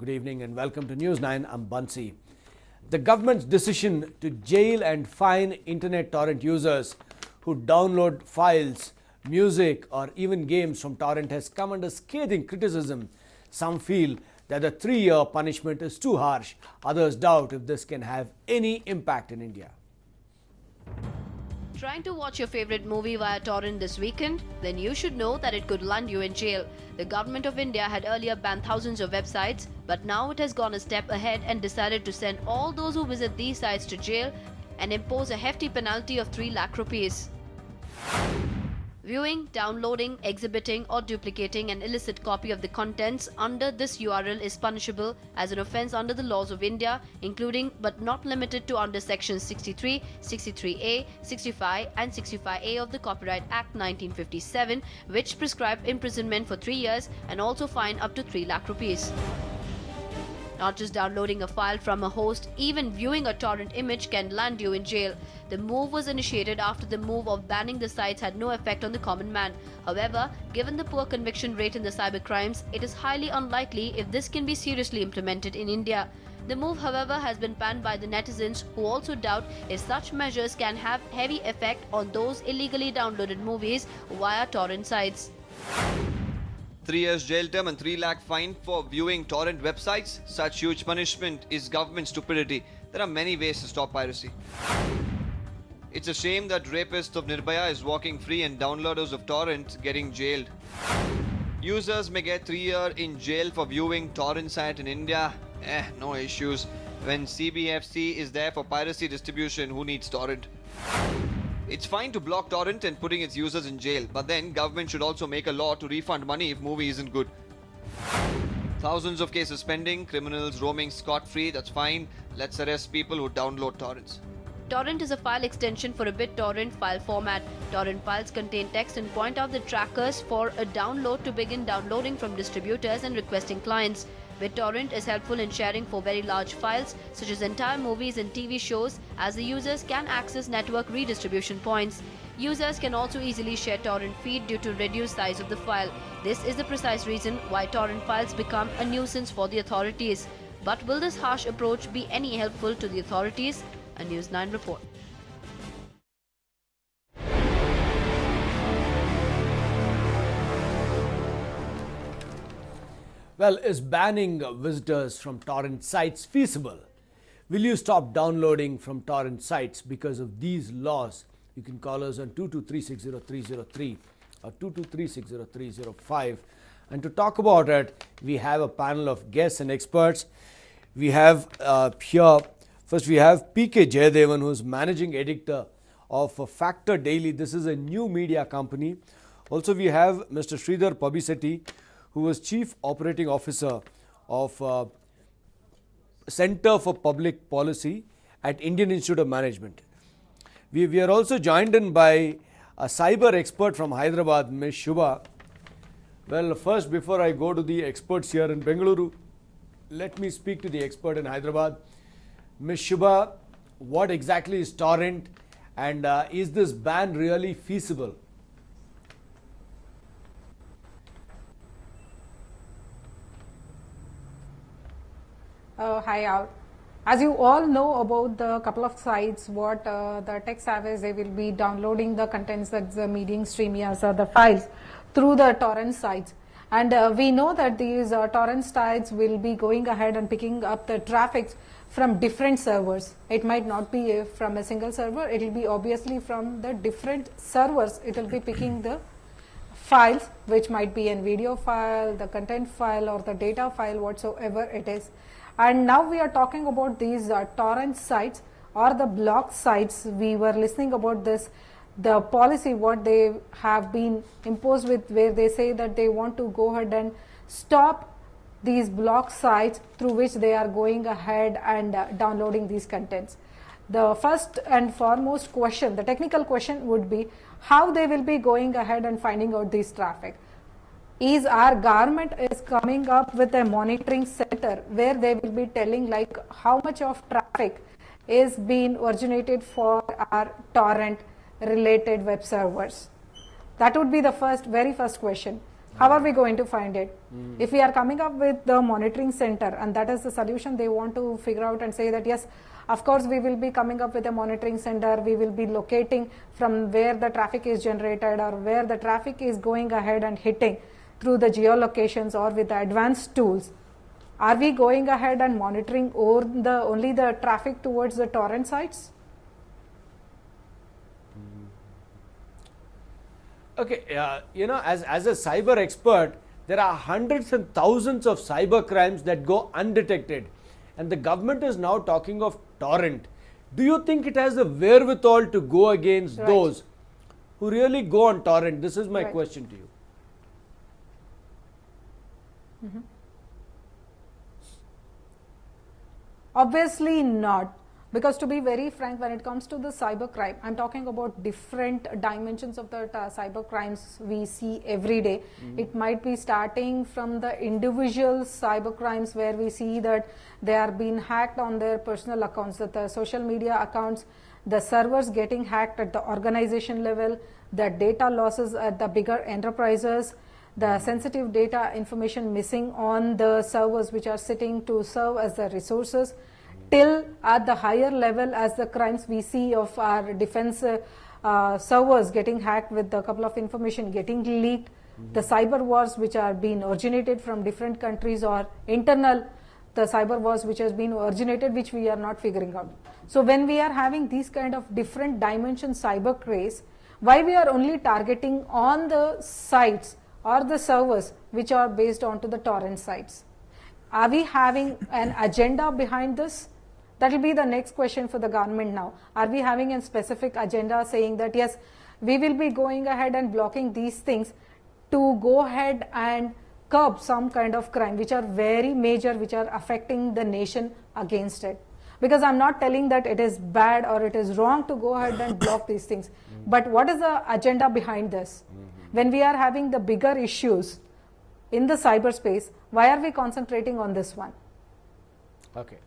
Good evening and welcome to News9. I'm Bansi. The government's decision to jail and fine internet torrent users who download files, music or even games from torrent has come under scathing criticism. Some feel that the 3-year punishment is too harsh. Others doubt if this can have any impact in India. Trying to watch your favorite movie via torrent this weekend? Then you should know that it could land you in jail. The government of India had earlier banned thousands of websites, but now it has gone a step ahead and decided to send all those who visit these sites to jail and impose a hefty penalty of 3 lakh rupees. Viewing, downloading, exhibiting or duplicating an illicit copy of the contents under this URL is punishable as an offence under the laws of India, including but not limited to under sections 63, 63A, 65 and 65A of the Copyright Act 1957, which prescribe imprisonment for 3 years and also fine up to 3 lakh rupees. Not just downloading a file from a host, even viewing a torrent image can land you in jail. The move was initiated after the move of banning the sites had no effect on the common man. However, given the poor conviction rate in the cyber crimes, it is highly unlikely if this can be seriously implemented in India. The move, however, has been panned by the netizens who also doubt if such measures can have heavy effect on those illegally downloaded movies via torrent sites. 3 years jail term and 3 lakh fine for viewing torrent websites. Such huge punishment is government stupidity. There are many ways to stop piracy. It's a shame that rapist of Nirbhaya is walking free and downloaders of torrent getting jailed. Users may get 3 years in jail for viewing torrent site in India. No issues. When CBFC is there for piracy distribution, who needs torrent? It's fine to block torrent and putting its users in jail, but then government should also make a law to refund money if movie isn't good. Thousands of cases pending, criminals roaming scot-free, that's fine. Let's arrest people who download torrents. Torrent is a file extension for a BitTorrent file format. Torrent files contain text and point out the trackers for a download to begin downloading from distributors and requesting clients. BitTorrent is helpful in sharing for very large files such as entire movies and TV shows, as the users can access network redistribution points. Users can also easily share torrent feed due to reduced size of the file. This is the precise reason why torrent files become a nuisance for the authorities. But will this harsh approach be any helpful to the authorities? A News9 report. Well, is banning visitors from torrent sites feasible? Will you stop downloading from torrent sites because of these laws? You can call us on 22360303 or 22360305. And to talk about it, we have a panel of guests and experts. We have first we have PK Jayadevan, who is managing editor of Factor Daily. This is a new media company. Also, we have Mr. Sridhar Pabisetti, who was Chief Operating Officer of Center for Public Policy at Indian Institute of Management. We are also joined in by a cyber expert from Hyderabad, Ms. Shubha. Well, first, before I go to the experts here in Bengaluru, let me speak to the expert in Hyderabad. Ms. Shubha, what exactly is torrent, and is this ban really feasible? Hi, as you all know about the couple of sites, what the techs have is they will be downloading the contents, that's the medium streamias or the files through the torrent sites. And we know that these torrent sites will be going ahead and picking up the traffic from different servers. It might not be from a single server, it will be obviously from the different servers. It will be picking the files, which might be a video file, the content file or the data file, whatsoever it is. And now we are talking about these torrent sites or the block sites. We were listening about this, the policy what they have been imposed with, where they say that they want to go ahead and stop these block sites through which they are going ahead and downloading these contents. The first and foremost question, the technical question would be how they will be going ahead and finding out this traffic. Is our government is coming up with a monitoring center where they will be telling like how much of traffic is being originated for our torrent related web servers? That would be the very first question. How are we going to find it? If we are coming up with the monitoring center and that is the solution they want to figure out and say that yes, of course we will be coming up with a monitoring center, we will be locating from where the traffic is generated or where the traffic is going ahead and hitting through the geolocations or with the advanced tools. Are we going ahead and monitoring only the traffic towards the torrent sites? Okay, as a cyber expert, there are hundreds and thousands of cyber crimes that go undetected. And the government is now talking of Torrent. Do you think it has the wherewithal to go against those who really go on Torrent? This is my question to you. Obviously not. Because to be very frank, when it comes to the cyber crime, I'm talking about different dimensions of the cyber crimes we see every day. It might be starting from the individual cyber crimes where we see that they are being hacked on their personal accounts, that the social media accounts, the servers getting hacked at the organization level, the data losses at the bigger enterprises, the sensitive data information missing on the servers which are sitting to serve as the resources, till at the higher level as the crimes we see of our defense servers getting hacked with a couple of information getting leaked, the cyber wars which are being originated from different countries or internal, the cyber wars which has been originated which we are not figuring out. So when we are having these kind of different dimension cyber craze, why we are only targeting on the sites or the servers which are based onto the torrent sites? Are we having an agenda behind this? That will be the next question for the government now. Are we having a specific agenda saying that yes, we will be going ahead and blocking these things to go ahead and curb some kind of crime which are very major, which are affecting the nation against it? Because I'm not telling that it is bad or it is wrong to go ahead and block these things. But what is the agenda behind this? When we are having the bigger issues in the cyberspace, why are we concentrating on this one? Okay.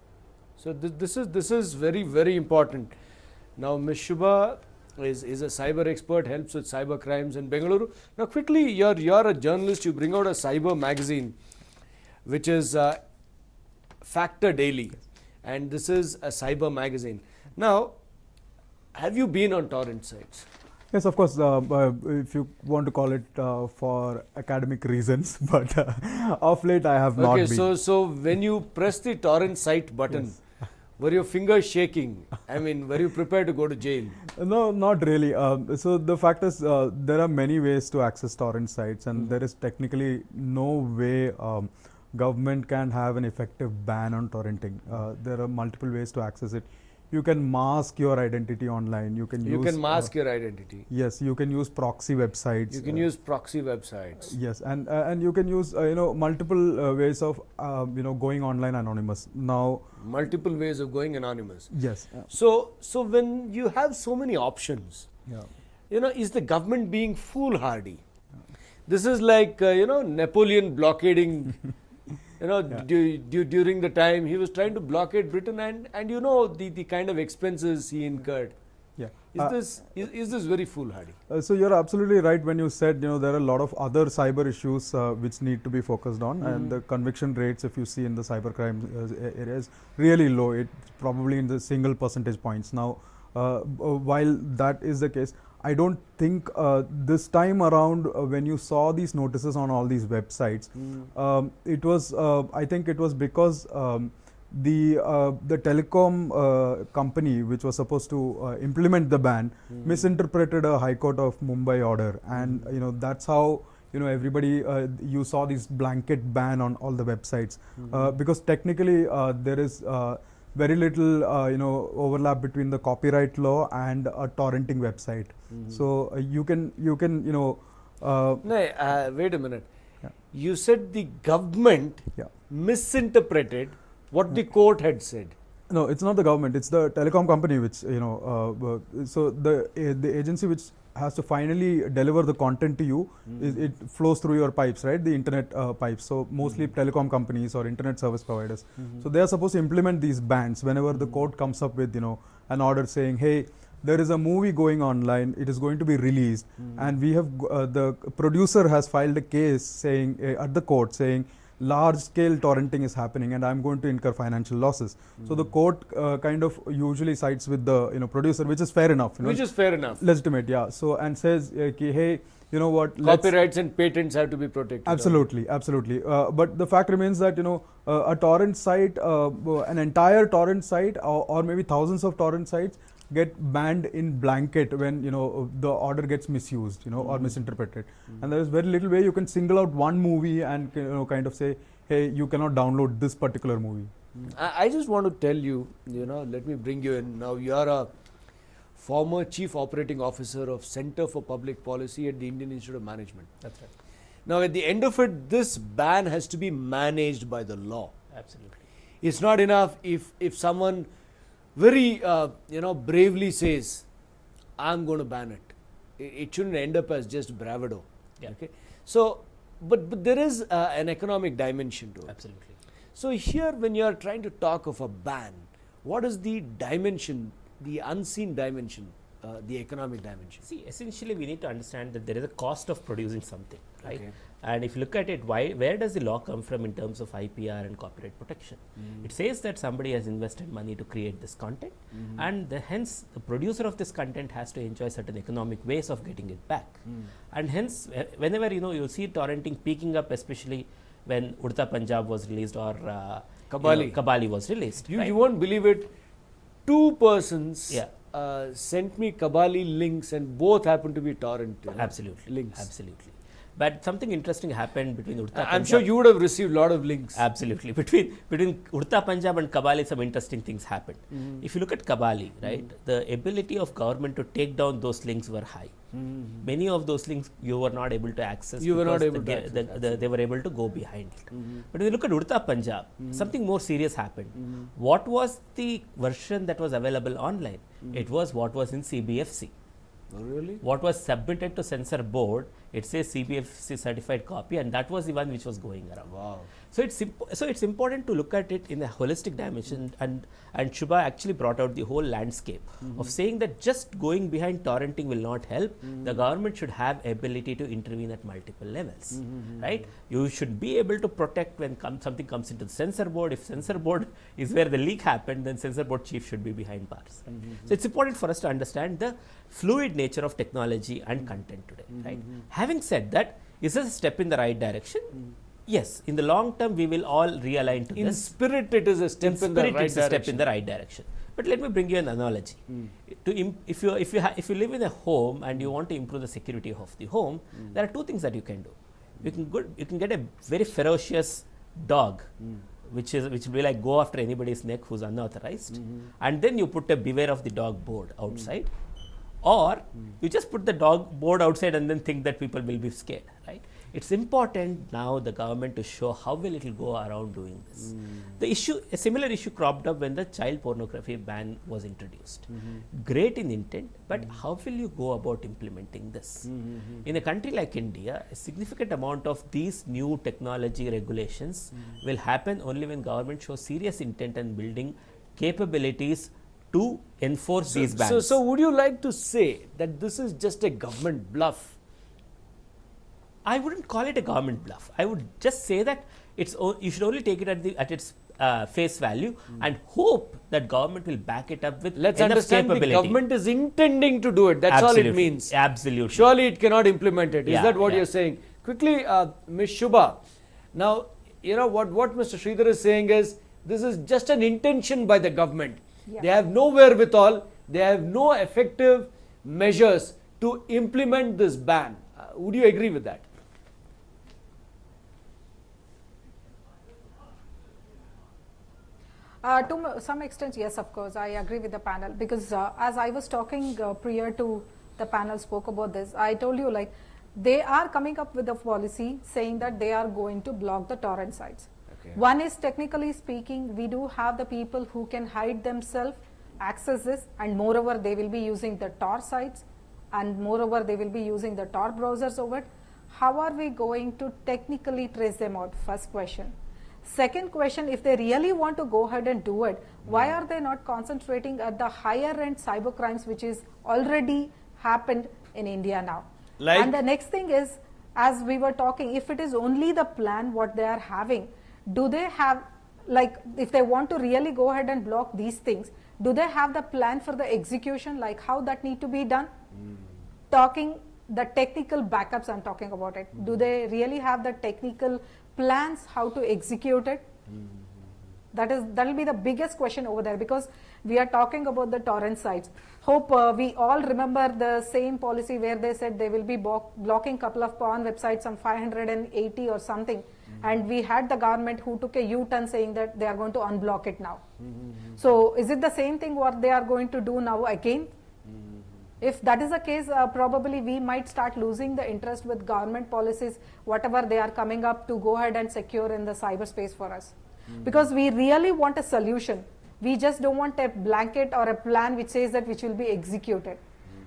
So this is very, very important. Now Ms. Shubha is a cyber expert, helps with cyber crimes in Bengaluru. Now quickly, you're a journalist, you bring out a cyber magazine which is Factor Daily, and this is a cyber magazine. Now, have you been on torrent sites? Yes, of course, if you want to call it for academic reasons, but of late I have not been. Okay, so when you press the torrent site button, were your fingers shaking? I mean, were you prepared to go to jail? No, not really. So the fact is, there are many ways to access torrent sites, and there is technically no way government can have an effective ban on torrenting. There are multiple ways to access it. You can mask your identity online. You can mask your identity. Yes, you can use proxy websites. You can use proxy websites. Yes, and you can use multiple ways of going online anonymous. Now, multiple ways of going anonymous. Yes. So when you have so many options, is the government being foolhardy? This is like Napoleon blockading. During the time he was trying to blockade Britain, and the kind of expenses he incurred. Yeah. Is this very foolhardy? So you're absolutely right when you said there are a lot of other cyber issues which need to be focused on, and the conviction rates, if you see in the cybercrime area, is really low. It's probably in the single percentage points. Now, while that is the case, I don't think this time around when you saw these notices on all these websites, it was I think it was because the telecom company which was supposed to implement the ban misinterpreted a High Court of Mumbai order, and that's how everybody you saw this blanket ban on all the websites because technically there is very little overlap between the copyright law and a torrenting website. So you can wait a minute. You said the government misinterpreted what the court had said. No, it's not the government, it's the telecom company which so the agency which has to finally deliver the content to you, it flows through your pipes, right? The internet pipes. So mostly telecom companies or internet service providers. So they are supposed to implement these bans whenever the court comes up with an order saying, hey, there is a movie going online, it is going to be released, and we have the producer has filed a case saying at the court saying large scale torrenting is happening and I'm going to incur financial losses. So the court kind of usually sides with the producer, which is fair enough. Which is fair enough. Legitimate, yeah. So and says, hey, you know what? Copyrights and patents have to be protected. Absolutely, absolutely. But the fact remains that a torrent site, an entire torrent site, or maybe thousands of torrent sites get banned in blanket when the order gets misused, or misinterpreted. And there is very little way you can single out one movie and kind of say, hey, you cannot download this particular movie. I just want to tell you, let me bring you in. Now you are a former Chief Operating Officer of Center for Public Policy at the Indian Institute of Management. That's right. Now at the end of it, this ban has to be managed by the law. Absolutely. It's not enough if someone very bravely says, I'm going to ban it. It shouldn't end up as just bravado. Yeah. Okay. So, but there is an economic dimension to it. Absolutely. So here, when you are trying to talk of a ban, what is the dimension, the unseen dimension, the economic dimension? See, essentially we need to understand that there is a cost of producing something, right? Okay. And if you look at it, where does the law come from in terms of IPR and copyright protection? It says that somebody has invested money to create this content, and hence the producer of this content has to enjoy certain economic ways of getting it back. And hence, whenever you'll see torrenting peaking up, especially when Udta Punjab was released or Kabali was released. You won't believe it. Two persons sent me Kabali links, and both happen to be torrent Absolutely. links. Absolutely. But something interesting happened between Udta Punjab. I'm sure you would have received a lot of links. Absolutely. Between Udta Punjab and Kabali, some interesting things happened. If you look at Kabali, right, the ability of government to take down those links were high. Many of those links you were not able to access. You were not able to access. They were able to go behind it. But when you look at Udta Punjab, something more serious happened. What was the version that was available online? It was what was in CBFC. Oh, really? What was submitted to censor board, it says CBFC certified copy, and that was the one which was going around. Wow. So it's important to look at it in a holistic dimension, and Shubha actually brought out the whole landscape of saying that just going behind torrenting will not help. The government should have ability to intervene at multiple levels, right? You should be able to protect when something comes into the censor board. If censor board is where the leak happened, then censor board chief should be behind bars. Right? So it's important for us to understand the fluid nature of technology and content today, right? Having said that, is this a step in the right direction? Yes, in the long term, we will all realign to In this. spirit, it is a step in the right It's a direction. step in the right direction. But let me bring you an analogy. If you live in a home and you want to improve the security of the home, there are two things that you can do. You can get a very ferocious dog, which will be like go after anybody's neck who's unauthorized, and then you put a beware of the dog board outside, or you just put the dog board outside and then think that people will be scared, right? It's important now the government to show how well it will go around doing this. A similar issue cropped up when the child pornography ban was introduced. Great in intent, but how will you go about implementing this? In a country like India, a significant amount of these new technology regulations will happen only when government shows serious intent and building capabilities to enforce these bans. So would you like to say that this is just a government bluff? I wouldn't call it a government bluff. I would just say that you should only take it at its face value and hope that government will back it up with Let's enough understand capability. the government is intending to do it. That's all it means. Absolutely. Surely it cannot implement it. Is Yeah, that what yeah. you're saying? Quickly, Ms. Shubha. Now, what Mr. Sridhar is saying is this is just an intention by the government. Yeah. They have no wherewithal. They have no effective measures to implement this ban. Would you agree with that? To some extent, yes, of course, I agree with the panel, because as I was talking prior to the panel spoke about this, I told you like they are coming up with a policy saying that they are going to block the torrent sites. Okay. One is, technically speaking, we do have the people who can hide themselves, access this, and moreover they will be using the Tor sites, and moreover they will be using the Tor browsers over it. How are we going to technically trace them out? First question. Second question, if they really want to go ahead and do it, why are they not concentrating at the higher end cyber crimes which is already happened in India now? Like? And the next thing is, as we were talking, if it is only the plan what they are having, do they have, like if they want to really go ahead and block these things, do they have the plan for the execution, like how that need to be done? Talking the technical backups, I'm talking about it. Do they really have the technical plans how to execute it? That will be the biggest question over there, because we are talking about the torrent sites. Hope we all remember the same policy where they said they will be blocking couple of porn websites, some 580 or something, and we had the government who took a U-turn saying that they are going to unblock it now. So is it the same thing what they are going to do now again? If that is the case, probably we might start losing the interest with government policies, whatever they are coming up to go ahead and secure in the cyberspace for us. Because we really want a solution. We just don't want a blanket or a plan which says that which will be executed.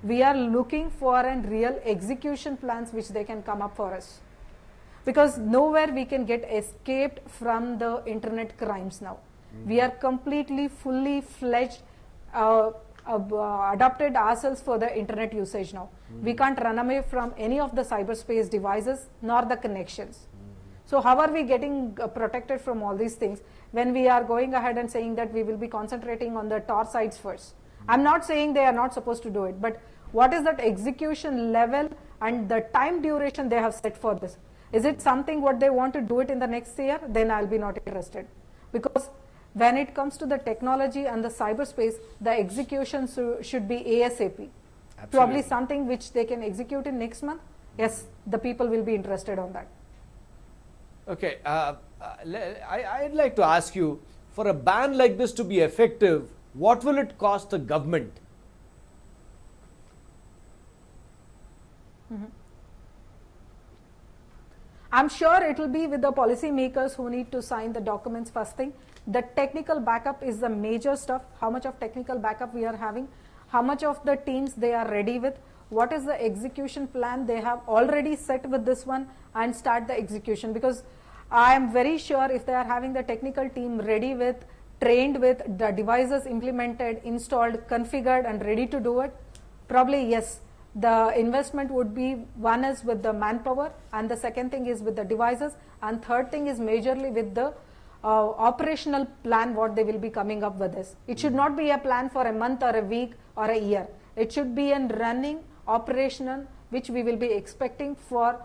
We are looking for a real execution plans which they can come up for us. Because nowhere we can get escaped from the internet crimes now. We are completely, fully fledged, adopted ourselves for the internet usage now. We can't run away from any of the cyberspace devices nor the connections. So how are we getting protected from all these things when we are going ahead and saying that we will be concentrating on the Tor sites first? I'm not saying they are not supposed to do it, but what is that execution level and the time duration they have set for this? Is it something what they want to do it in the next year? Then I'll be not interested. Because when it comes to the technology and the cyberspace, the execution should be ASAP. Probably something which they can execute in next month. Yes, the people will be interested on that. Okay, I'd like to ask you, for a ban like this to be effective, what will it cost the government? I'm sure it will be with the policy makers who need to sign the documents first thing. The technical backup is the major stuff. How much of technical backup we are having, how much of the teams they are ready with, what is the execution plan they have already set with this one, and start the execution. Because I am very sure if they are having the technical team ready with, trained with, the devices implemented, installed, configured and ready to do it, probably yes, the investment would be, one is with the manpower, and the second thing is with the devices, and third thing is majorly with the operational plan what they will be coming up with this. It should not be a plan for a month or a week or a year. It should be a running operational which we will be expecting for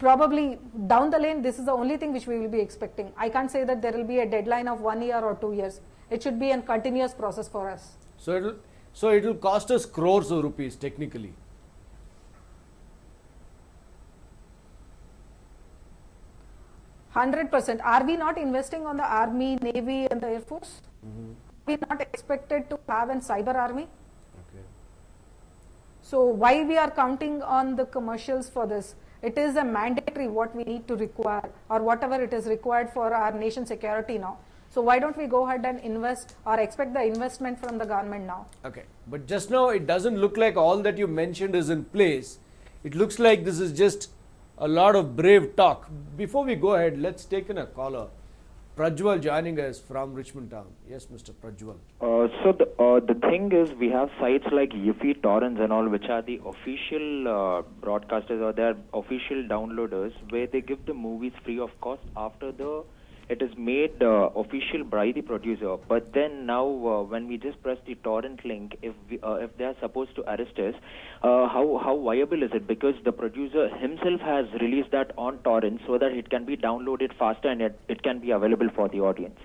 probably down the lane. This is the only thing which we will be expecting. I can't say that there will be a deadline of 1 year or 2 years. It should be a continuous process for us. So it will cost us crores of rupees technically. 100%. Are we not investing on the Army, Navy and the Air Force? We not expected to have a cyber army? Okay. So why we are counting on the commercials for this? It is a mandatory what we need to require, or whatever it is required for our nation security now. So why don't we go ahead and invest or expect the investment from the government now? Okay, but just now it doesn't look like all that you mentioned is in place. It looks like this is just a lot of brave talk. Before we go ahead, let's take in a caller. Prajwal joining us from Richmond Town. Yes, Mr. Prajwal. So the thing is, we have sites like Yiffy, Torrents and all, which are the official broadcasters or their official downloaders, where they give the movies free of cost after it is made official by the producer. But then now, when we just press the torrent link, if they are supposed to arrest us, how viable is it? Because the producer himself has released that on torrent so that it can be downloaded faster and it can be available for the audience.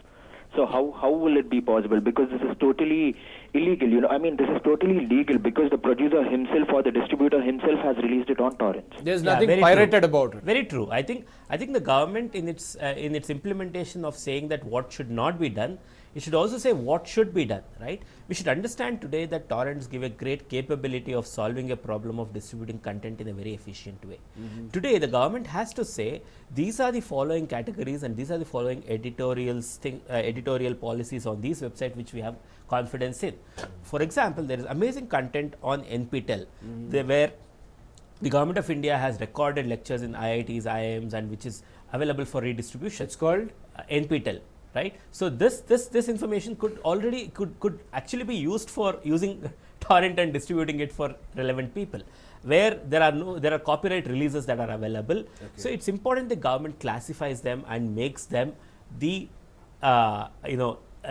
So how will it be possible? Because this is totally illegal, I mean, this is totally legal because the producer himself or the distributor himself has released it on torrents. There's nothing pirated about it. Very true. I think the government in its implementation of saying that what should not be done, it should also say what should be done, right? We should understand today that torrents give a great capability of solving a problem of distributing content in a very efficient way. Today, the government has to say these are the following categories and these are the following editorial policies on these websites which we have confidence in. For example, there is amazing content on NPTEL, where the government of India has recorded lectures in IITs, IIMs, and which is available for redistribution. It's called NPTEL, right? So this information could actually be used for using torrent and distributing it for relevant people, where there are copyright releases that are available. Okay. So it's important the government classifies them and makes them the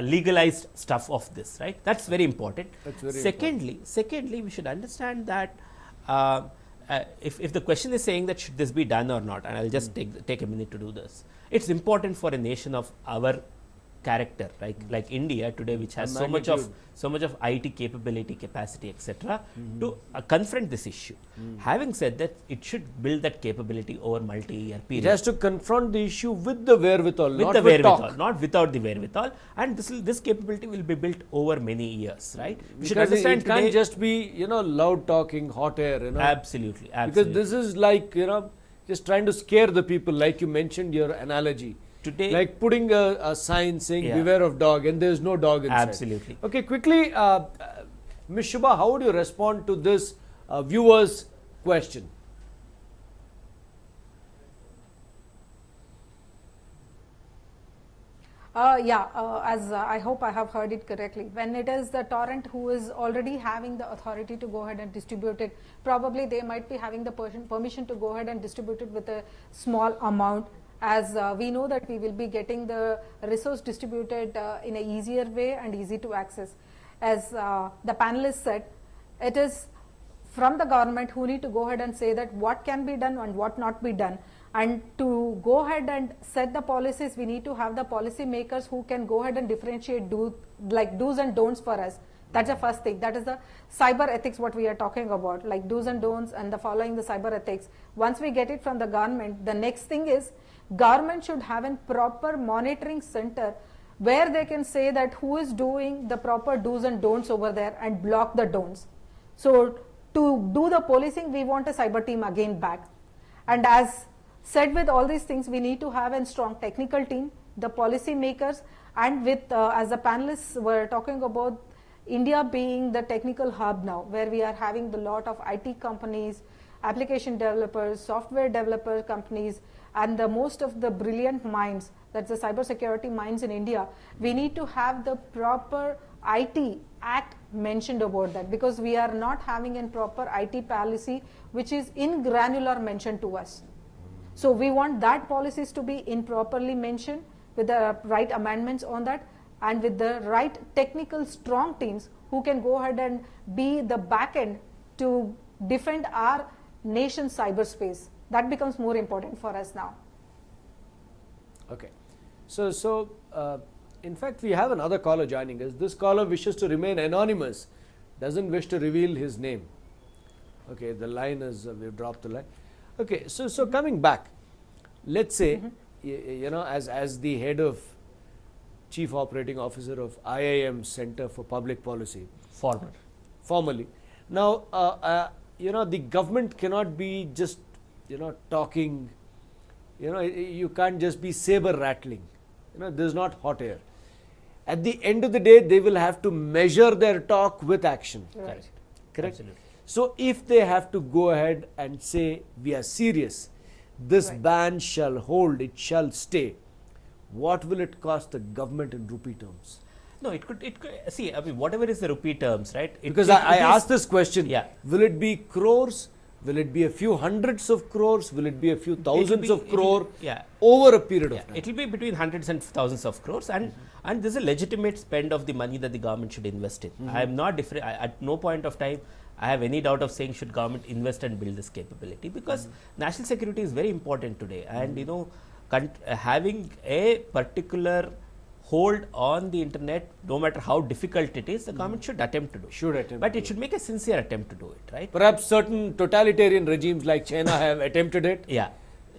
legalized stuff of this, right? That's very important. That's very Secondly, we should understand that if the question is saying that should this be done or not, and I'll just take a minute to do this. It's important for a nation of our character, like India today, which has so much of IT capability, capacity, etc., to confront this issue. Having said that, it should build that capability over multi-year period. It has to confront the issue with the wherewithal, not without the wherewithal, and this capability will be built over many years, right? We should Because understand it can't just be loud talking, hot air. Absolutely. Because this is like just trying to scare the people, like you mentioned your analogy. Today, like putting a sign saying beware of dog, and there is no dog inside. Absolutely. Okay, quickly, Ms. Shubha, how would you respond to this viewer's question? As I hope I have heard it correctly, when it is the torrent who is already having the authority to go ahead and distribute it, probably they might be having the permission to go ahead and distribute it with a small amount, as we know that we will be getting the resource distributed in an easier way and easy to access. As the panelists said, it is from the government who need to go ahead and say that what can be done and what not be done. And to go ahead and set the policies, we need to have the policy makers who can go ahead and differentiate do's and don'ts for us. That's the first thing. That is the cyber ethics, what we are talking about, like do's and don'ts and the following the cyber ethics. Once we get it from the government, the next thing is government should have a proper monitoring center where they can say that who is doing the proper do's and don'ts over there and block the don'ts. So to do the policing, we want a cyber team again back. And as said, with all these things, we need to have a strong technical team, the policy makers, and with as the panelists were talking about India being the technical hub now, where we are having a lot of IT companies, application developers, software developer companies, and the most of the brilliant minds, that's the cybersecurity minds in India. We need to have the proper IT Act mentioned about that, because we are not having a proper IT policy which is in granular mentioned to us. So we want that policies to be improperly mentioned with the right amendments on that, and with the right technical strong teams who can go ahead and be the back end to defend our nation's cyberspace. That becomes more important for us now. Okay. So in fact, we have another caller joining us. This caller wishes to remain anonymous, doesn't wish to reveal his name. Okay, the line is, we've dropped the line. Okay, so coming back, let's say, as the head of Chief Operating Officer of IIM Center for Public Policy. Formally. Now, the government cannot be just, talking, you can't just be saber rattling. There's not hot air. At the end of the day, they will have to measure their talk with action. Right. Correct? Absolutely. So if they have to go ahead and say, we are serious, this ban shall hold, it shall stay, what will it cost the government in rupee terms? No, it could see, I mean, whatever is the rupee terms, right? Because I asked this question, yeah. Will it be crores? Will it be a few hundreds of crores? Will it be a few thousands of crore over a period of time? It will be between hundreds and thousands of crores, and this is a legitimate spend of the money that the government should invest in. I am not at no point of time I have any doubt of saying should government invest and build this capability, because national security is very important today, and having a particular hold on the internet, no matter how difficult it is, the government should attempt to do. But it should make a sincere attempt to do it, right? Perhaps certain totalitarian regimes like China have attempted it. Yeah.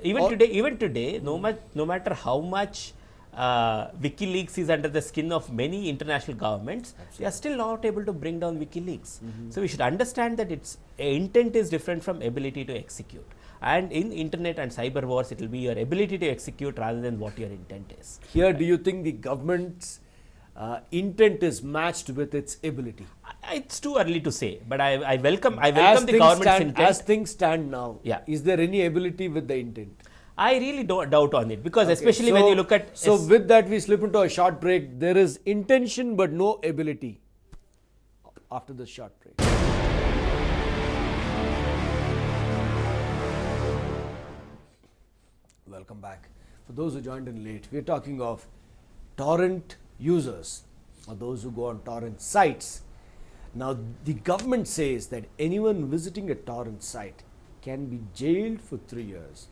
Even today, no matter how much WikiLeaks is under the skin of many international governments, they are still not able to bring down WikiLeaks. So we should understand that its intent is different from ability to execute. And in internet and cyber wars, it will be your ability to execute rather than what your intent is. Here, do you think the government's intent is matched with its ability? It's too early to say, but I welcome the things government's stand, intent. as things stand now, Yeah. is there any ability with the intent? I really don't doubt on it, because Okay, especially so- when you look at So with that we slip into a short break. There is intention but no ability after the short break. Welcome back. For those who joined in late, we are talking of torrent users or those who go on torrent sites. Now the government says that anyone visiting a torrent site can be jailed for 3 years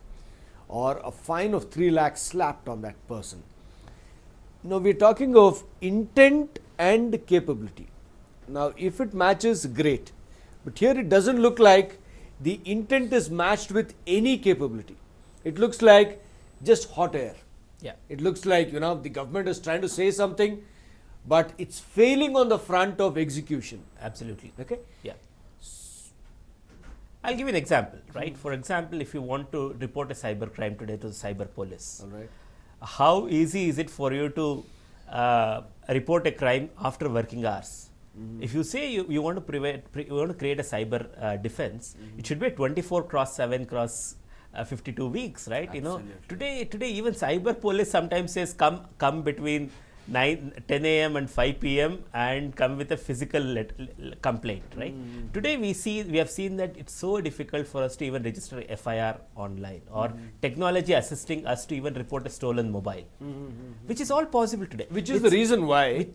or a fine of 3 lakhs slapped on that person. Now we are talking of intent and capability. Now if it matches, great, but here it doesn't look like the intent is matched with any capability. It looks like just hot air. yeah, It looks like, the government is trying to say something, but it's failing on the front of execution. absolutely. Okay? Yeah. I'll give you an example, right? For example, if you want to report a cyber crime today to the cyber police, All right. how easy is it for you to report a crime after working hours? If you say you want to you want to create a cyber defense, it should be a 24/7 52 weeks, right? Absolutely. Today even cyber police sometimes says come between 10 a.m. and 5 p.m. and come with a physical complaint, right? Today we have seen that it's so difficult for us to even register a FIR online, or technology assisting us to even report a stolen mobile, which is all possible today. Which is the reason why,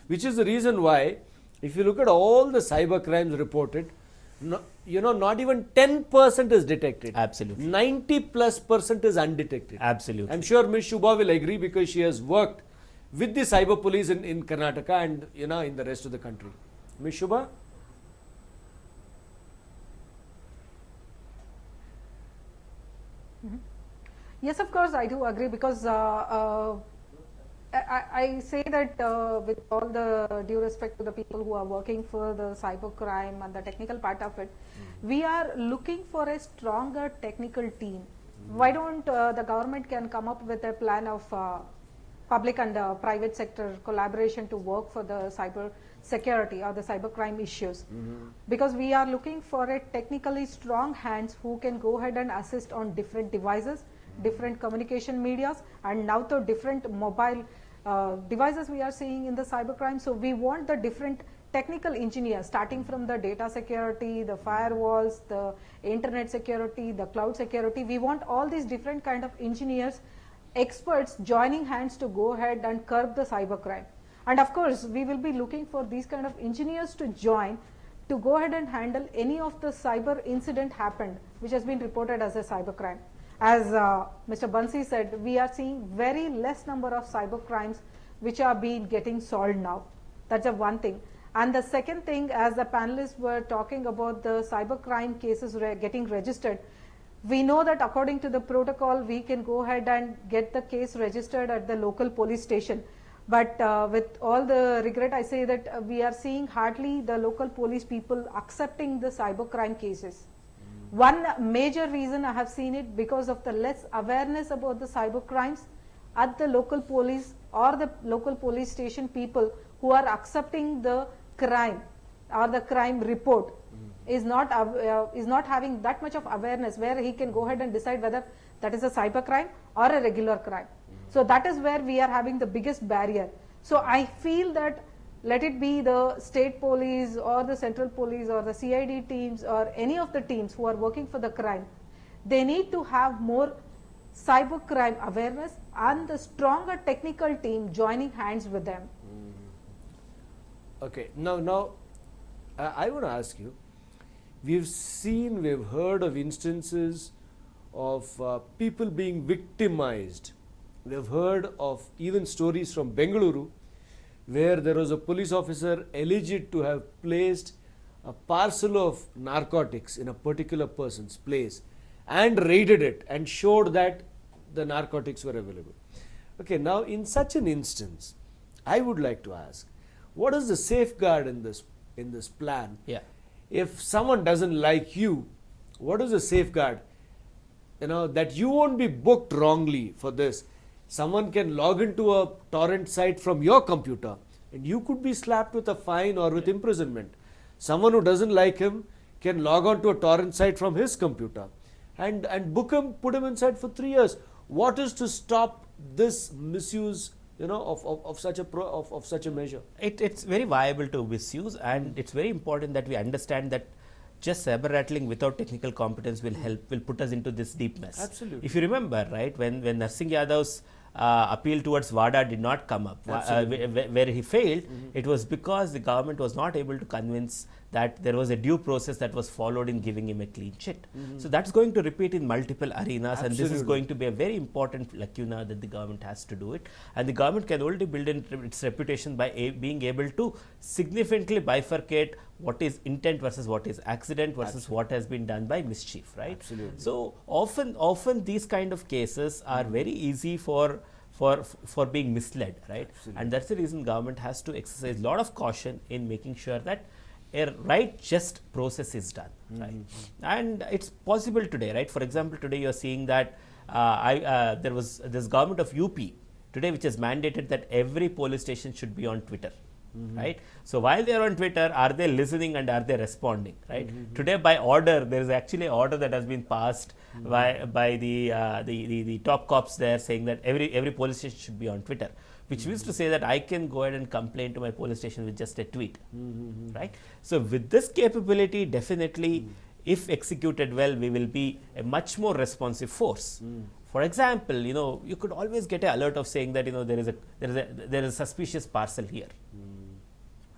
which is the reason why, if you look at all the cyber crimes reported, not even 10% is detected. Absolutely. 90+% is undetected. Absolutely. I'm sure Ms. Shubha will agree because she has worked with the cyber police in Karnataka and in the rest of the country. Ms. Shubha? Yes, of course, I do agree, because I say that with all the due respect to the people who are working for the cyber crime and the technical part of it, we are looking for a stronger technical team. Why don't the government can come up with a plan of public and private sector collaboration to work for the cyber security or the cyber crime issues? Because we are looking for a technically strong hands who can go ahead and assist on different devices, different communication medias, and now the different mobile devices we are seeing in the cybercrime. So we want the different technical engineers, starting from the data security, the firewalls, the internet security, the cloud security. We want all these different kind of engineers, experts joining hands to go ahead and curb the cybercrime. And of course, we will be looking for these kind of engineers to join to go ahead and handle any of the cyber incident happened which has been reported as a cybercrime. As Mr. Bansi said, we are seeing very less number of cyber crimes which are getting solved now. That's the one thing. And the second thing, as the panelists were talking about the cyber crime cases getting registered, we know that according to the protocol, we can go ahead and get the case registered at the local police station. But with all the regret, I say that we are seeing hardly the local police people accepting the cyber crime cases. One major reason I have seen it because of the less awareness about the cyber crimes at the local police or the local police station people who are accepting the crime or the crime report is not having that much of awareness where he can go ahead and decide whether that is a cyber crime or a regular crime. So that is where we are having the biggest barrier. So I feel that let it be the state police or the central police or the CID teams or any of the teams who are working for the crime, they need to have more cyber crime awareness and the stronger technical team joining hands with them. Okay, now I want to ask you, we've heard of instances of people being victimized. We've heard of even stories from Bengaluru where there was a police officer alleged to have placed a parcel of narcotics in a particular person's place and raided it and showed that the narcotics were available. Okay, now in such an instance, I would like to ask, what is the safeguard in this plan? Yeah. If someone doesn't like you, what is the safeguard? That you won't be booked wrongly for this. Someone can log into a torrent site from your computer and you could be slapped with a fine or with imprisonment. Someone who doesn't like him can log on to a torrent site from his computer and book him, put him inside for 3 years. What is to stop this misuse, of such a measure? It's very viable to misuse, and it's very important that we understand that just saber rattling without technical competence will put us into this deep mess. Absolutely. If you remember, right, when Narsingh Yadav's appeal towards WADA did not come up, where he failed, it was because the government was not able to convince that there was a due process that was followed in giving him a clean chit. So that's going to repeat in multiple arenas, and this is going to be a very important lacuna that the government has to do it. And the government can only build its reputation by being able to significantly bifurcate what is intent versus what is accident versus what has been done by mischief, right? Absolutely. So often these kind of cases are very easy for being misled, right? Absolutely. And that's the reason government has to exercise a lot of caution in making sure that a right just process is done, right? And it's possible today, right? For example, today you are seeing that there was this government of UP today which has mandated that every police station should be on Twitter. Right. So while they are on Twitter, are they listening and are they responding? Right. Today, by order, there is actually an order that has been passed by the top cops there, saying that every police station should be on Twitter, which means to say that I can go ahead and complain to my police station with just a tweet. Right. So with this capability, definitely, if executed well, we will be a much more responsive force. For example, you could always get an alert of saying that there is a suspicious parcel here.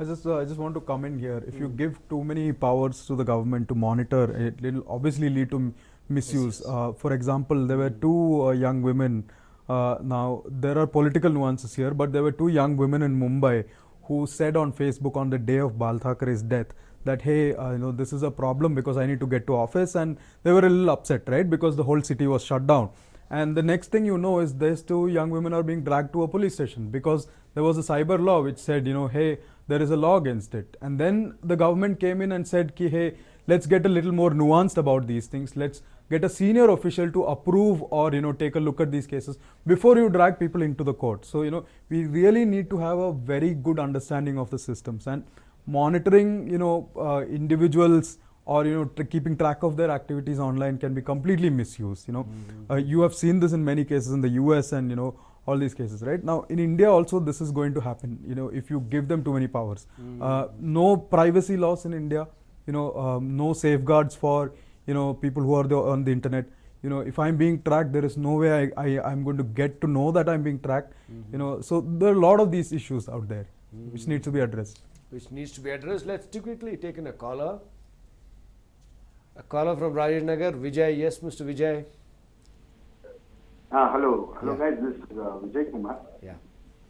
I just want to come in here. If you give too many powers to the government to monitor, it will obviously lead to misuse. For example, there were two young women. Now, there are political nuances here, but there were two young women in Mumbai who said on Facebook on the day of Bal Thackeray's death that, hey, this is a problem because I need to get to office, and they were a little upset, right? Because the whole city was shut down. And the next thing you know is these two young women are being dragged to a police station because there was a cyber law which said, hey, there is a law against it. And then the government came in and said, hey, let's get a little more nuanced about these things. Let's get a senior official to approve or, take a look at these cases before you drag people into the court. So, we really need to have a very good understanding of the systems, and monitoring, individuals or keeping track of their activities online can be completely misused. You have seen this in many cases in the US and all these cases, right? Now in India also this is going to happen. If you give them too many powers, no privacy laws in India, no safeguards for people who are on the internet. If I'm being tracked, there is no way I'm going to get to know that I'm being tracked. So there are a lot of these issues out there which need to be addressed. Let's quickly take in a caller. A caller from Rajesh Nagar, Vijay. Yes, Mr. Vijay. Hello Yeah. guys, this is Vijay Kumar. Yeah.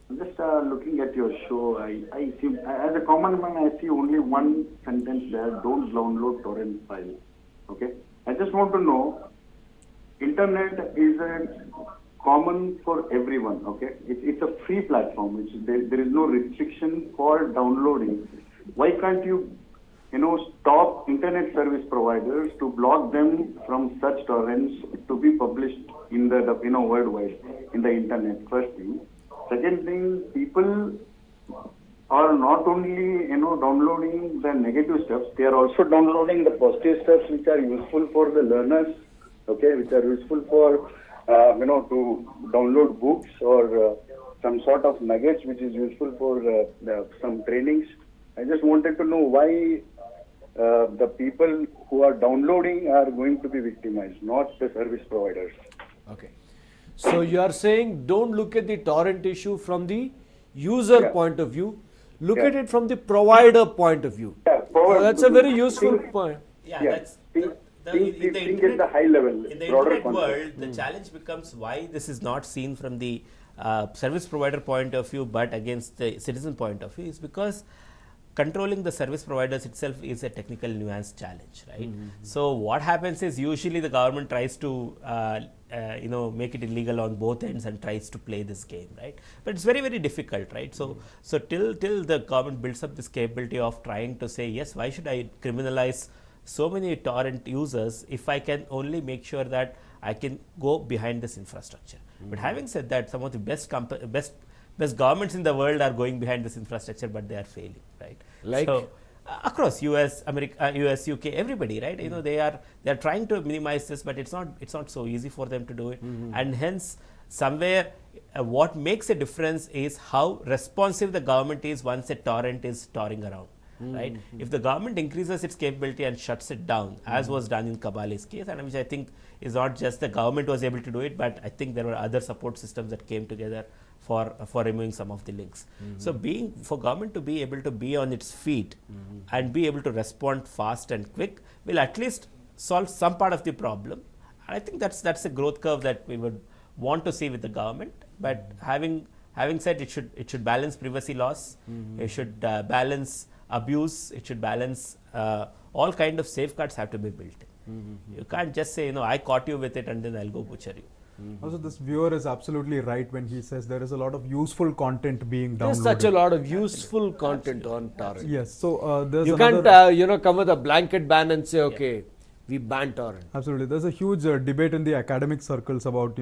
I'm just looking at your show. I see, as a common man, I see only one sentence there: don't download torrent file. Okay. I just want to know, internet is a common for everyone. Okay. It's a free platform. There is no restriction for downloading. Why can't you stop internet service providers to block them from such torrents to be published in the worldwide in the internet? First thing. Second thing, people are not only downloading the negative stuff, they are also downloading the positive stuff which are useful for the learners, okay, which are useful for to download books or some sort of nuggets which is useful for some trainings. I just wanted to know why the people who are downloading are going to be victimized, not the service providers. Okay. So you are saying don't look at the torrent issue from the user Yeah. point of view. Look Yeah. at it from the provider point of view. Yeah, So that's a very useful point. Yeah, Yeah. that's Think in the at the high level, in the broader internet concept. world, the challenge becomes why this is not seen from the service provider point of view, but against the citizen point of view, is because controlling the service providers itself is a technical nuance challenge, right? So what happens is usually the government tries to make it illegal on both ends and tries to play this game, right? But it's very, very difficult, right? So till the government builds up this capability of trying to say, yes, why should I criminalize so many torrent users if I can only make sure that I can go behind this infrastructure? But having said that, some of the best governments in the world are going behind this infrastructure, but they are failing, right? Like? So, across US, America, US, UK, everybody, right? You know, they are trying to minimize this, but it's not so easy for them to do it, and hence somewhere what makes a difference is how responsive the government is once a torrent is touring around. Right? If the government increases its capability and shuts it down, as was done in Kabali's case, and which I think is not just the government was able to do it, but I think there were other support systems that came together for removing some of the links. So for government to be able to be on its feet and be able to respond fast and quick will at least solve some part of the problem. And I think that's a growth curve that we would want to see with the government. But having said, it should balance privacy loss, it should balance abuse, it should balance all kind of safeguards have to be built in. You can't just say, I caught you with it and then I'll go butcher you. Also, this viewer is absolutely right when he says there is a lot of useful content being downloaded. There's such a lot of useful content on torrent. Yes, so there's You another can't come with a blanket ban and say, okay, we ban torrent. Absolutely. There's a huge debate in the academic circles about,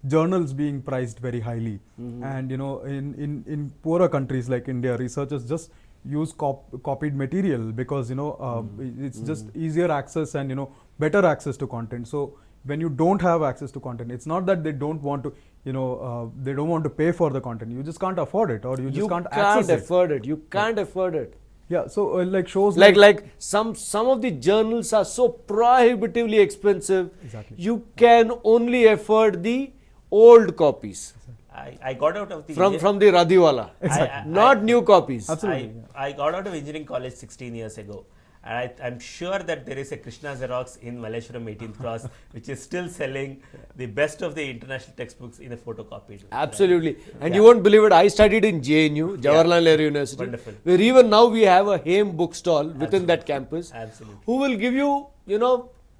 journals being priced very highly. And, in poorer countries like India, researchers just use copied material because, it's just easier access and, better access to content. So when you don't have access to content, it's not that they don't want to, they don't want to pay for the content. You just can't afford it, or you just can't access it. You can't afford it. Yeah, so like shows like some of the journals are so prohibitively expensive. Exactly. You can only afford the old copies I got out of the from the Radiwala, not new copies. Absolutely. I got out of engineering college 16 years ago. And I'm sure that there is a Krishna Xerox in Malleshwaram 18th Cross which is still selling the best of the international textbooks in a photocopied. Absolutely. And you won't believe it, I studied in JNU, Jawaharlal Nehru University, Wonderful. where even now we have a HAME bookstall within that campus. Absolutely. Who will give you, the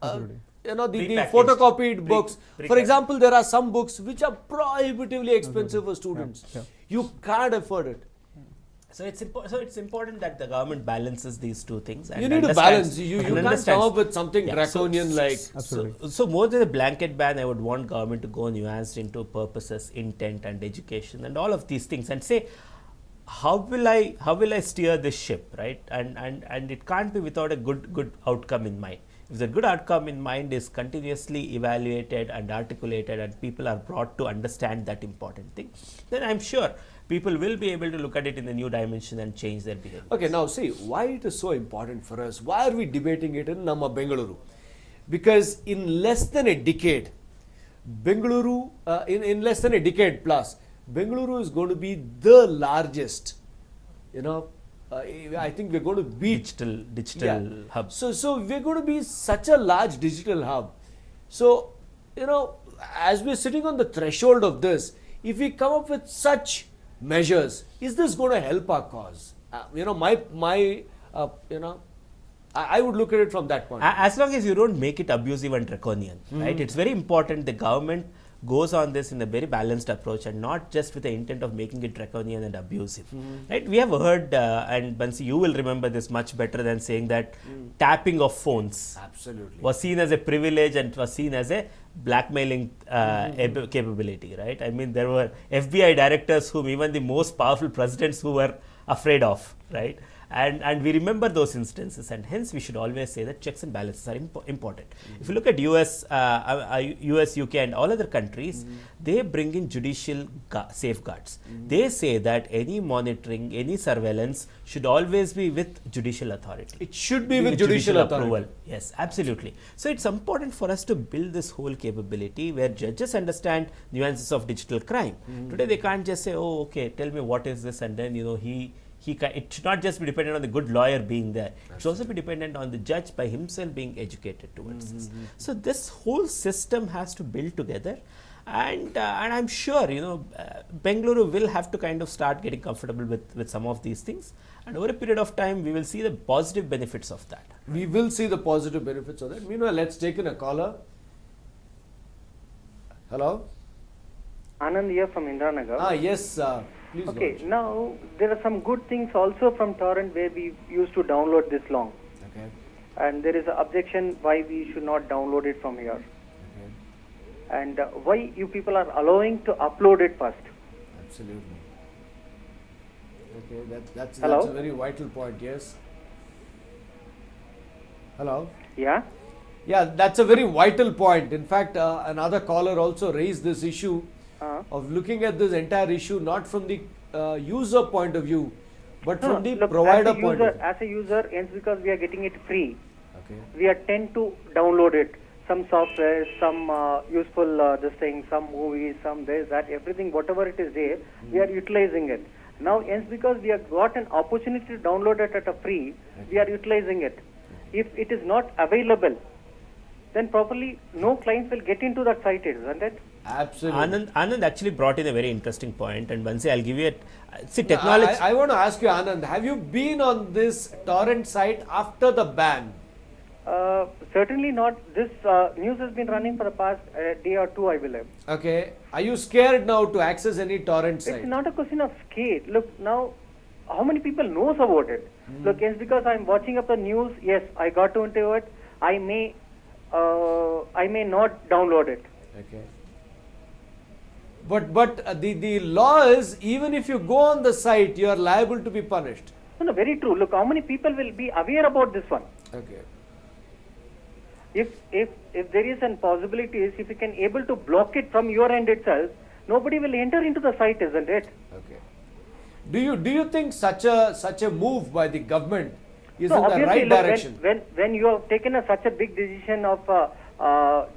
Prepackaged. photocopied books. For Prepackaged. example, there are some books which are prohibitively expensive for students. You can't afford it. So it's important that the government balances these two things. And You need to balance. You can't come up with something draconian like. Absolutely. So more than a blanket ban, I would want government to go nuanced into purposes, intent, and education, and all of these things, and say, how will I steer this ship, right? And it can't be without a good outcome in mind. If the good outcome in mind is continuously evaluated and articulated, and people are brought to understand that important thing, then I'm sure people will be able to look at it in a new dimension and change their behavior. Okay, now see why it is so important for us. Why are we debating it in Namma Bengaluru? Because in less than a decade, Bengaluru, in less than a decade plus, Bengaluru is going to be the largest. I think we're going to beat digital hub. So we're going to be such a large digital hub. So as we're sitting on the threshold of this, if we come up with such measures, is this going to help our cause? I would look at it from that point. As long as you don't make it abusive and draconian, right? It's very important the government goes on this in a very balanced approach and not just with the intent of making it draconian and abusive. Right? We have heard, and Bansi, you will remember this much better than saying that tapping of phones Absolutely. was seen as a privilege and was seen as a blackmailing capability, right? I mean, there were FBI directors whom even the most powerful presidents who were afraid of, right? And we remember those instances, and hence we should always say that checks and balances are important. If you look at US, UK and all other countries, they bring in judicial safeguards. They say that any monitoring, any surveillance should always be with judicial authority. It should be with judicial authority. Approval. Yes, absolutely. So it's important for us to build this whole capability where judges understand nuances of digital crime. Today they can't just say, oh, okay, tell me what is this, and then it should not just be dependent on the good lawyer being there. It should also be dependent on the judge by himself being educated towards this. So this whole system has to build together, and I'm sure Bengaluru will have to kind of start getting comfortable with some of these things, and over a period of time we will see the positive benefits of that. We will see the positive benefits of that. Meanwhile, let's take in a caller. Hello. Anand here from Indranagar. Yes. Please Okay, go. now there are some good things also from torrent where we used to download this long. Okay. And there is an objection why we should not download it from here. Okay. And why you people are allowing to upload it first. Absolutely. Okay, that's Hello? a very vital point. Yes. Hello. Yeah. Yeah, that's a very vital point. In fact, another caller also raised this issue of looking at this entire issue not from the user point of view, but from the Look, provider point of view. as a user, hence because we are getting it free, Okay. we are tend to download it. Some software, some useful this thing, some movies, some this, that, everything, whatever it is there, we are utilizing it. Now, hence because we have got an opportunity to download it at a free, we are utilizing it. If it is not available, then probably no clients will get into that site, isn't it? Absolutely. Anand actually brought in a very interesting point, and Bansi, I'll give you see technology. I want to ask you, Anand, have you been on this torrent site after the ban? Certainly not. This news has been running for the past day or two, I believe. Okay. Are you scared now to access any torrent site? It's not a question of scale. Look, now, how many people knows about it? Look, yes, because I'm watching up the news, yes, I got into it. I may not download it. Okay. But the law is, even if you go on the site, you are liable to be punished. No, very true. Look, how many people will be aware about this one? Okay. If there is a possibility, if you can able to block it from your end itself, nobody will enter into the site, isn't it? Okay. Do you think such a move by the government is No, in the obviously, right look, direction? when you have taken such a big decision of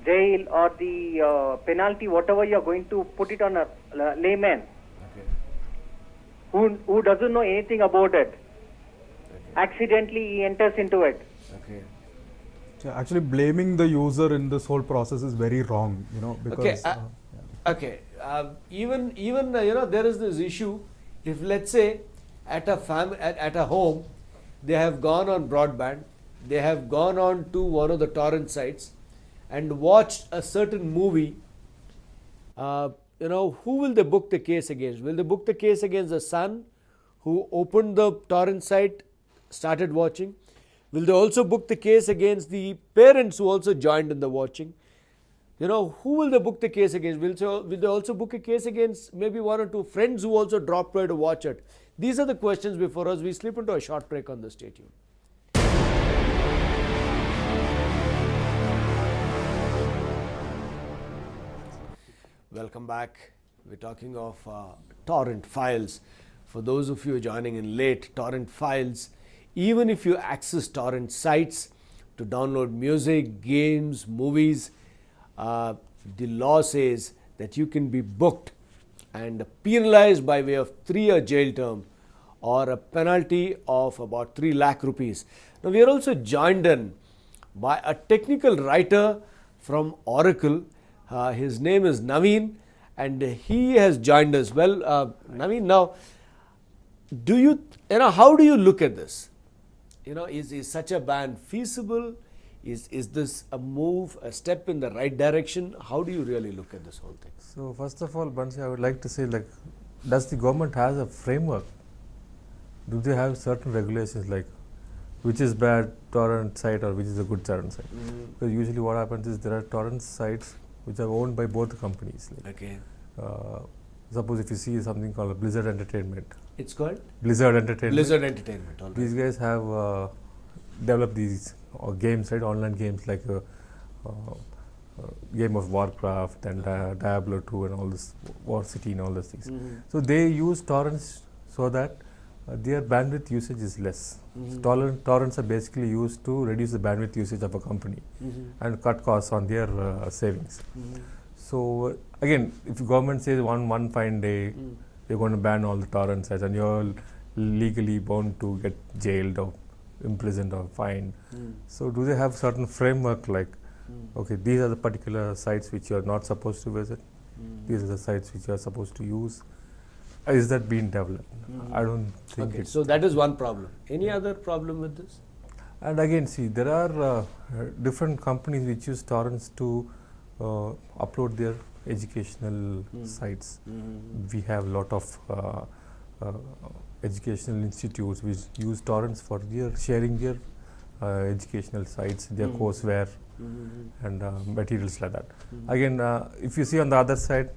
jail or the penalty, whatever you are going to put it on a layman who doesn't know anything about it, accidentally he enters into it. Okay. So actually, blaming the user in this whole process is very wrong, you know, because Okay. Even there is this issue. If let's say at a home, they have gone on broadband, they have gone on to one of the torrent sites, and watched a certain movie. Who will they book the case against? Will they book the case against the son who opened the torrent site, started watching? Will they also book the case against the parents who also joined in the watching? Who will they book the case against? Will they also book a case against maybe one or two friends who also dropped by to watch it? These are the questions before us. We slip into a short break on the Stay tuned. Welcome back. We're talking of torrent files. For those of you joining in late, torrent files, even if you access torrent sites to download music, games, movies, the law says that you can be booked and penalized by way of 3-year jail term or a penalty of about 3 lakh rupees. Now, we are also joined in by a technical writer from Oracle. His name is Naveen, and he has joined us. Well, Naveen, now, how do you look at this? Is such a ban feasible? Is this a move, a step in the right direction? How do you really look at this whole thing? So first of all, Bansi, I would like to say, does the government has a framework? Do they have certain regulations like which is bad torrent site or which is a good torrent site? Because usually what happens is there are torrent sites which are owned by both companies. Okay. Suppose if you see something called Blizzard Entertainment. It's called? Blizzard Entertainment. Blizzard Entertainment. All right. These guys have developed these games, right? Online games like Game of Warcraft and Diablo 2 and all this, War City and all those things. So they use torrents so that their bandwidth usage is less. So torrents are basically used to reduce the bandwidth usage of a company and cut costs on their savings. So again, if the government says one fine day you're going to ban all the torrent sites and you're legally bound to get jailed or imprisoned or fined. So do they have certain framework like, okay, these are the particular sites which you are not supposed to visit, these are the sites which you are supposed to use? Is that being developed? I don't think Okay, so that is one problem. Any other problem with this? And again, see, there are different companies which use torrents to upload their educational sites. We have a lot of educational institutes which use torrents for their sharing their educational sites, their courseware and materials like that. Again, if you see on the other side,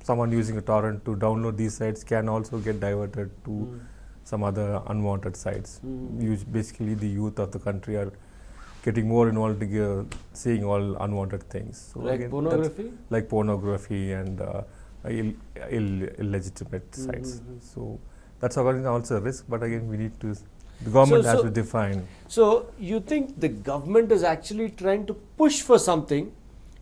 someone using a torrent to download these sites can also get diverted to some other unwanted sites. Basically, the youth of the country are getting more involved, seeing all unwanted things. So Like again, pornography? like pornography and illegitimate sites. So that's again also a risk, but again we need to, the government has to define. So you think the government is actually trying to push for something,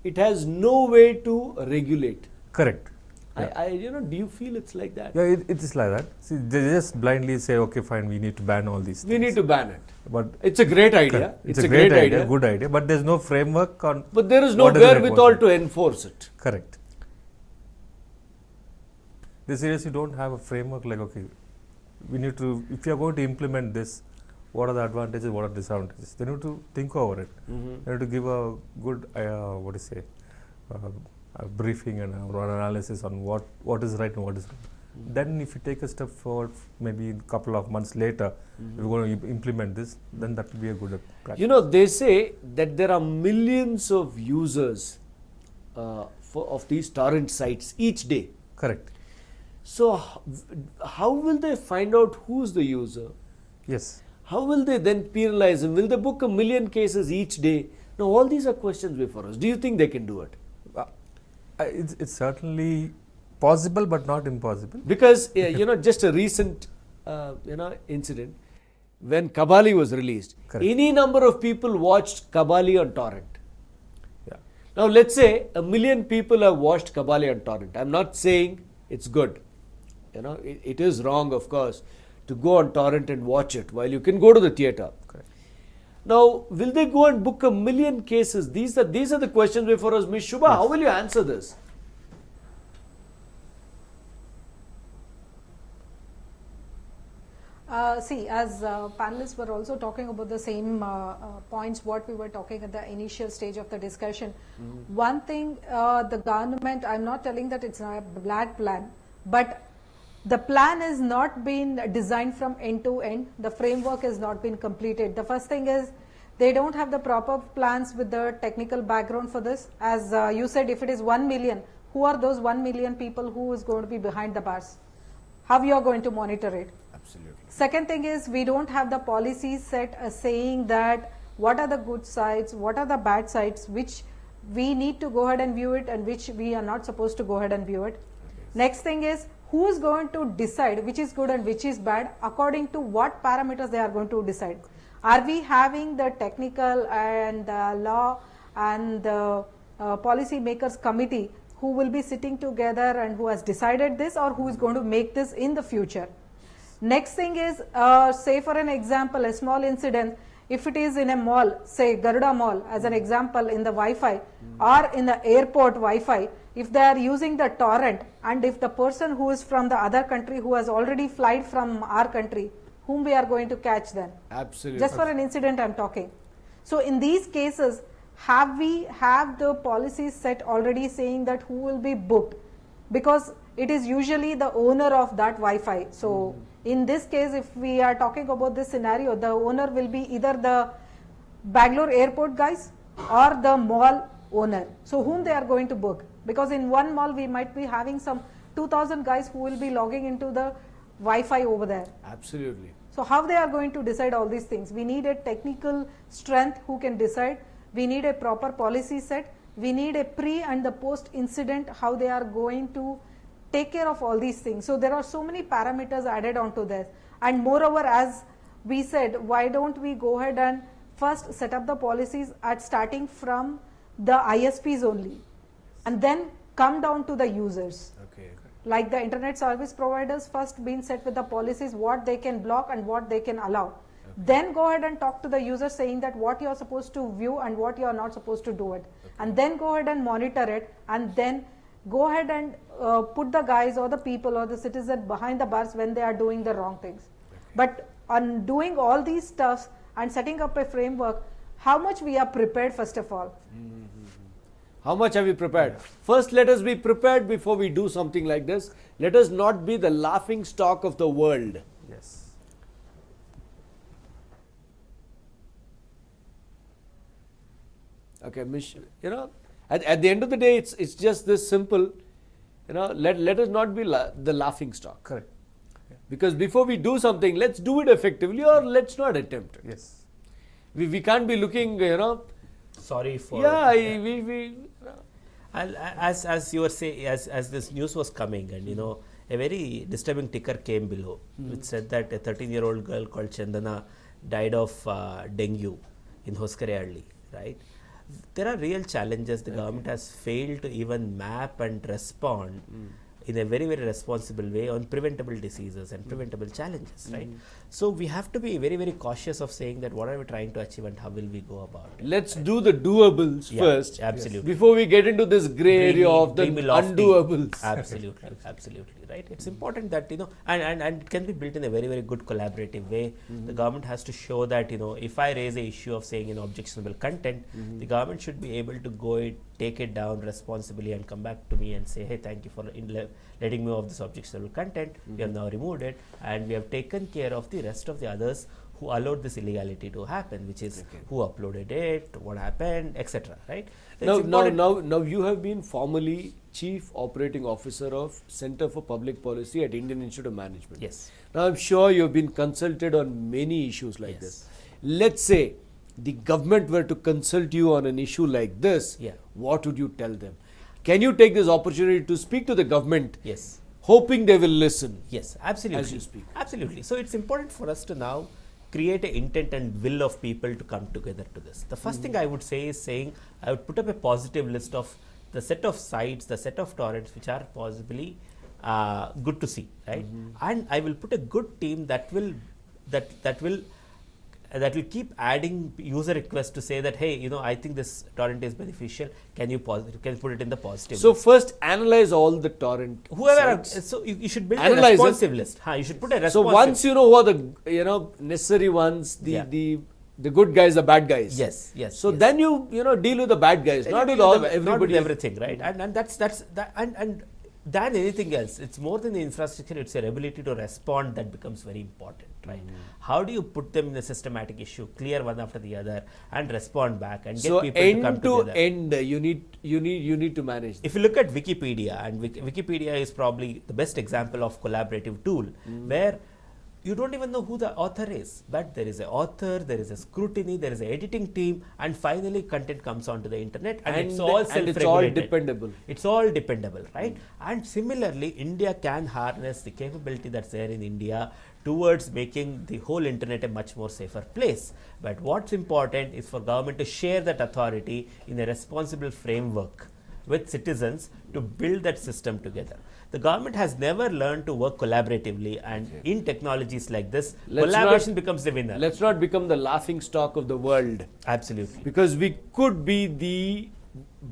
it has no way to regulate. Correct. Do you feel it's like that? Yeah, it is like that. See, they just blindly say, okay, fine, we need to ban all these things. We need to ban it. But it's a great idea. It's a great idea, good idea, but there's no framework on. But there is no wherewithal to enforce it. Correct. They seriously don't have a framework like, okay, we need to, if you are going to implement this, what are the advantages, what are the disadvantages? They need to think over it. They need to give a good, a briefing and an analysis on what is right and what is wrong. Then if you take a step forward, maybe a couple of months later, if we're going to implement this, then that will be a good practice. They say that there are millions of users of these torrent sites each day. Correct. So how will they find out who's the user? Yes. How will they then penalize him? Will they book 1 million cases each day? Now all these are questions before us. Do you think they can do it? It's certainly possible, but not impossible. Because just a recent incident, when Kabali was released, Correct. any number of people watched Kabali on torrent. Yeah. Now let's say 1 million people have watched Kabali on torrent. I'm not saying it's good. It is wrong, of course, to go on torrent and watch it while you can go to the theatre. Correct. Now, will they go and book 1 million cases? These are the questions before us. Ms. Shubha, how will you answer this? As panelists were also talking about the same points what we were talking at the initial stage of the discussion. One thing, the government, I'm not telling that it's a bad plan, but the plan has not been designed from end to end. The framework has not been completed. The first thing is they don't have the proper plans with the technical background for this. As you said, if it is 1 million, who are those 1 million people who is going to be behind the bars? How you are going to monitor it? Absolutely. Second thing is we don't have the policies set saying that what are the good sites, what are the bad sites, which we need to go ahead and view it and which we are not supposed to go ahead and view it. Okay. Next thing is who is going to decide which is good and which is bad, according to what parameters they are going to decide. Are we having the technical and the law and the policy makers committee who will be sitting together and who has decided this, or who is going to make this in the future? Next thing is, say for an example, a small incident, if it is in a mall, say Garuda Mall as an example, in the Wi-Fi or in the airport Wi-Fi, if they are using the torrent, and if the person who is from the other country who has already flied from our country, whom we are going to catch then? Absolutely. Just for an incident I'm talking. So in these cases, have the policies set already saying that who will be booked? Because it is usually the owner of that Wi-Fi. So in this case, if we are talking about this scenario, the owner will be either the Bangalore airport guys or the mall owner. So whom they are going to book? Because in one mall we might be having some 2,000 guys who will be logging into the Wi-Fi over there. Absolutely. So how they are going to decide all these things? We need a technical strength who can decide. We need a proper policy set. We need a pre and the post incident, how they are going to take care of all these things. So there are so many parameters added onto this. And moreover, as we said, why don't we go ahead and first set up the policies at starting from the ISPs only, and then come down to the users. Okay. Like the internet service providers, first being set with the policies, what they can block and what they can allow. Okay. Then go ahead and talk to the user saying that what you are supposed to view and what you are not supposed to do it. Okay. And then go ahead and monitor it, and then go ahead and put the guys or the people or the citizen behind the bars when they are doing the wrong things. Okay. But on doing all these stuffs and setting up a framework, how much we are prepared first of all? How much have we prepared? First, let us be prepared before we do something like this. Let us not be the laughing stock of the world. Yes. Okay, at the end of the day, it's just this simple. Let us not be the laughing stock. Correct. Yeah. Because before we do something, let's do it effectively or let's not attempt it. Yes. We can't be looking, Sorry for yeah, And as you were saying, as this news was coming, and a very disturbing ticker came below, which said that a 13-year-old girl called Chandana died of dengue in Hoskareyalli, right? There are real challenges. The government has failed to even map and respond in a very, very responsible way on preventable diseases and preventable challenges, right? So we have to be very, very cautious of saying that what are we trying to achieve and how will we go about it. let's do the doables Yeah, first. absolutely. Before we get into this grey area of the Dreamy, lofty. undoables. Absolutely, absolutely, right? It's important that, and it can be built in a very, very good collaborative way. The government has to show that, if I raise a issue of saying objectionable content, the government should be able to take it down responsibly and come back to me and say, hey, thank you for letting me off this objectionable content. We have now removed it, and we have taken care of the rest of the others who allowed this illegality to happen, which is who uploaded it, what happened, etc. Right? So Now you have been formerly Chief Operating Officer of Center for Public Policy at Indian Institute of Management. Yes. Now I'm sure you've been consulted on many issues like this. Let's say the government were to consult you on an issue like this, what would you tell them? Can you take this opportunity to speak to the government? Yes. Hoping they will listen. Yes, absolutely. As you speak. Absolutely. So it's important for us to now create an intent and will of people to come together to this. The first thing I would say is I would put up a positive list of the set of sites, the set of torrents which are possibly good to see, right? And I will put a good team that will keep adding user requests to say that, hey, I think this torrent is beneficial. Can you put it in the positive? So list? first analyze all the torrent sites. So you should build Analyze a responsive list. You should put a responsive. So once you know who are the necessary ones, the good guys, the bad guys. Yes. So then you deal with the bad guys, not with everybody. Not with everything, right? And that's that and than anything else, it's more than the infrastructure, it's your ability to respond that becomes very important, right? How do you put them in a systematic issue, clear one after the other, and respond back and get people to come together? End to end, you need to manage. If you look at Wikipedia, and Wikipedia is probably the best example of collaborative tool, where you don't even know who the author is, but there is an author, there is a scrutiny, there is an editing team, and finally content comes onto the internet, and it's all self-regulated. It's all dependable. It's all dependable, right? And similarly, India can harness the capability that's there in India towards making the whole internet a much more safer place. But what's important is for government to share that authority in a responsible framework with citizens to build that system together. The government has never learned to work collaboratively, and in technologies like this, collaboration becomes the winner. Let's not become the laughing stock of the world. Absolutely. Because we could be the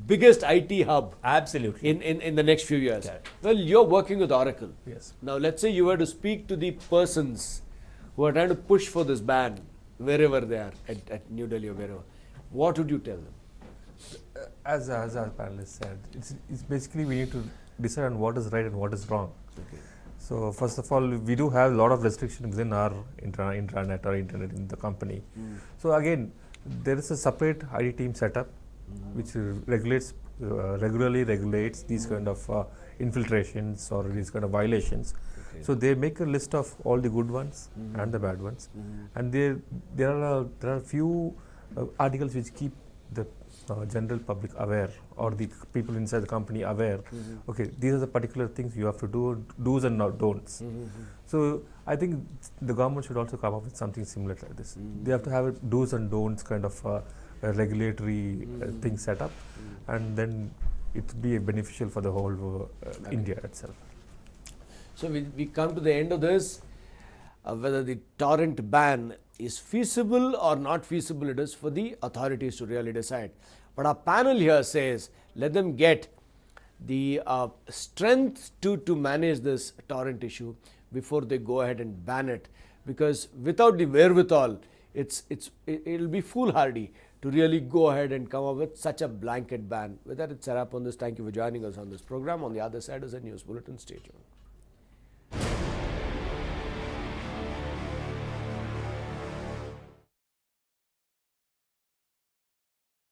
biggest IT hub. Absolutely. In the next few years. Okay. Well, you're working with Oracle. Yes. Now, let's say you were to speak to the persons who are trying to push for this ban, wherever they are, at New Delhi or wherever. What would you tell them? As our panelists said, it's basically we need to decide on what is right and what is wrong. Okay. So first of all, we do have a lot of restrictions within our intranet or internet in the company. So again, there is a separate IT team setup which regularly regulates these kind of infiltrations or these kind of violations. Okay. So they make a list of all the good ones and the bad ones, and there are few articles which keep the general public aware, or the people inside the company aware. Okay, these are the particular things you have to do, do's and not don'ts. So I think the government should also come up with something similar like this. They have to have a do's and don'ts kind of a regulatory thing set up, and then it will be beneficial for the whole India itself. So we come to the end of this. Whether the torrent ban is feasible or not feasible, it is for the authorities to really decide. But our panel here says let them get the strength to manage this torrent issue before they go ahead and ban it, because without the wherewithal, it'll be foolhardy to really go ahead and come up with such a blanket ban. With that, it's a wrap on this. Thank you for joining us on this program. On the other side is a news bulletin. Stay tuned.